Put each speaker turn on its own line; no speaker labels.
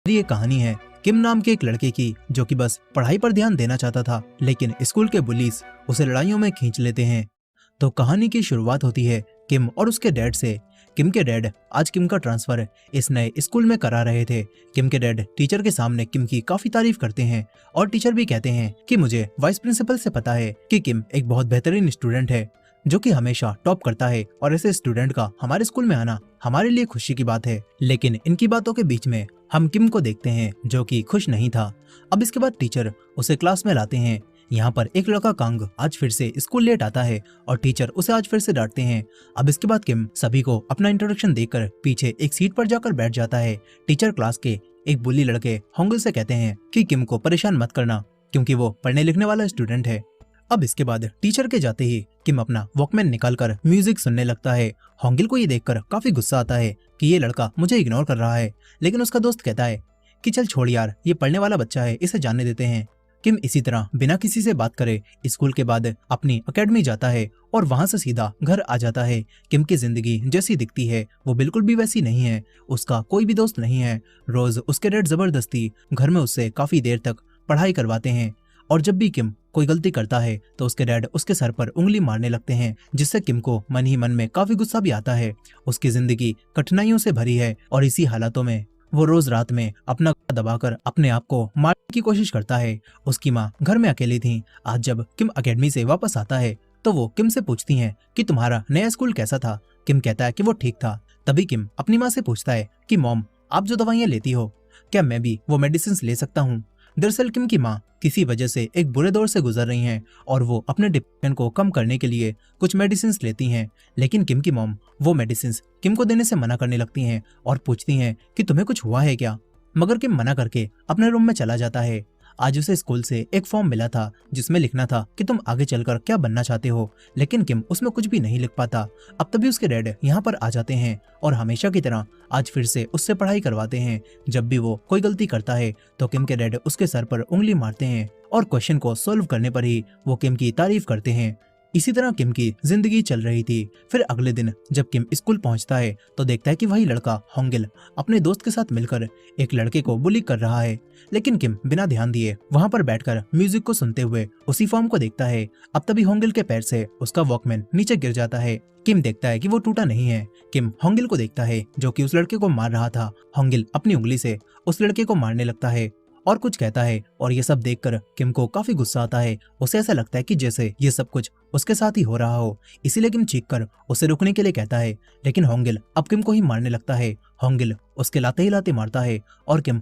ये कहानी है किम नाम के एक लड़के की, जो कि बस पढ़ाई पर ध्यान देना चाहता था, लेकिन स्कूल के बुलीज उसे लड़ाइयों में खींच लेते हैं। तो कहानी की शुरुआत होती है किम और उसके डैड से। किम के डैड आज किम का ट्रांसफर इस नए स्कूल में करा रहे थे। किम के डैड टीचर के सामने किम की काफी तारीफ करते हैं और टीचर भी कहते हैं कि मुझे वाइस प्रिंसिपल से पता है कि किम एक बहुत बेहतरीन स्टूडेंट है, जो कि हमेशा टॉप करता है, और ऐसे स्टूडेंट का हमारे स्कूल में आना हमारे लिए खुशी की बात है। लेकिन इनकी बातों के बीच में हम किम को देखते हैं, जो कि खुश नहीं था। अब इसके बाद टीचर उसे क्लास में लाते हैं। यहाँ पर एक लड़का कांग आज फिर से स्कूल लेट आता है और टीचर उसे आज फिर से डांटते हैं। अब इसके बाद किम सभी को अपना इंट्रोडक्शन देकर पीछे एक सीट पर जाकर बैठ जाता है। टीचर क्लास के एक बुली लड़के होंगल से कहते हैं कि किम को परेशान मत करना, क्योंकि वो पढ़ने लिखने वाला स्टूडेंट है। अब इसके बाद टीचर के जाते ही किम अपना वॉकमैन निकालकर म्यूजिक सुनने लगता है। होंगिल को ये देखकर काफी गुस्सा आता है कि ये लड़का मुझे इग्नोर कर रहा है, लेकिन उसका दोस्त कहता है कि चल छोड़ यार, ये पढ़ने वाला बच्चा है, इसे जाने देते हैं। किम इसी तरह बिना किसी से बात करे स्कूल के बाद अपनी एकेडमी जाता है और वहां से सीधा घर आ जाता है। किम की जिंदगी जैसी दिखती है वो बिल्कुल भी वैसी नहीं है। उसका कोई भी दोस्त नहीं है। रोज उसके डैड जबरदस्ती घर में उससे काफी देर तक पढ़ाई करवाते हैं, और जब भी किम कोई गलती करता है तो उसके डैड उसके सर पर उंगली मारने लगते हैं, जिससे किम को मन ही मन में काफी गुस्सा भी आता है। उसकी जिंदगी कठिनाइयों से भरी है और इसी हालातों में वो रोज रात में अपना दबाकर अपने आप को मारने की कोशिश करता है। उसकी माँ घर में अकेली थी। आज जब किम एकेडमी से वापस आता है तो वो किम से पूछती हैं कि तुम्हारा नया स्कूल कैसा था। किम कहता है कि वो ठीक था। तभी किम अपनी माँ से पूछता है कि मॉम, आप जो दवाइयाँ लेती हो, क्या मैं भी वो मेडिसिन ले सकता हूँ। दरअसल किम की माँ किसी वजह से एक बुरे दौर से गुजर रही हैं और वो अपने डिप्रेशन को कम करने के लिए कुछ मेडिसिन लेती हैं, लेकिन किम की मॉम वो मेडिसिन किम को देने से मना करने लगती हैं और पूछती हैं कि तुम्हें कुछ हुआ है क्या। मगर किम मना करके अपने रूम में चला जाता है। आज उसे स्कूल से एक फॉर्म मिला था जिसमें लिखना था कि तुम आगे चलकर क्या बनना चाहते हो, लेकिन किम उसमें कुछ भी नहीं लिख पाता। अब तभी उसके डैड यहाँ पर आ जाते हैं और हमेशा की तरह आज फिर से उससे पढ़ाई करवाते हैं। जब भी वो कोई गलती करता है तो किम के डैड उसके सर पर उंगली मारते हैं और क्वेश्चन को सॉल्व करने पर ही वो किम की तारीफ करते हैं। इसी तरह किम की जिंदगी चल रही थी। फिर अगले दिन जब किम स्कूल पहुंचता है तो देखता है कि वही लड़का होंगिल अपने दोस्त के साथ मिलकर एक लड़के को बुली कर रहा है, लेकिन किम बिना ध्यान दिए वहां पर बैठकर म्यूजिक को सुनते हुए उसी फॉर्म को देखता है। अब तभी होंगिल के पैर से उसका वॉकमैन नीचे गिर जाता है। किम देखता है कि वो टूटा नहीं है। किम होंगिल को देखता है जो कि उस लड़के को मार रहा था। होंगिल अपनी उंगली से उस लड़के को मारने लगता है और कुछ कहता है, और ये सब देखकर किम को काफी गुस्सा आता है। उसे ऐसा लगता है कि जैसे ये सब कुछ उसके साथ ही हो रहा हो, इसीलिए किम चीख कर उसे रुकने के लिए कहता है, लेकिन होंगिल अब किम को ही मारने लगता है। होंगिल उसके लाते ही लाते मारता है और किम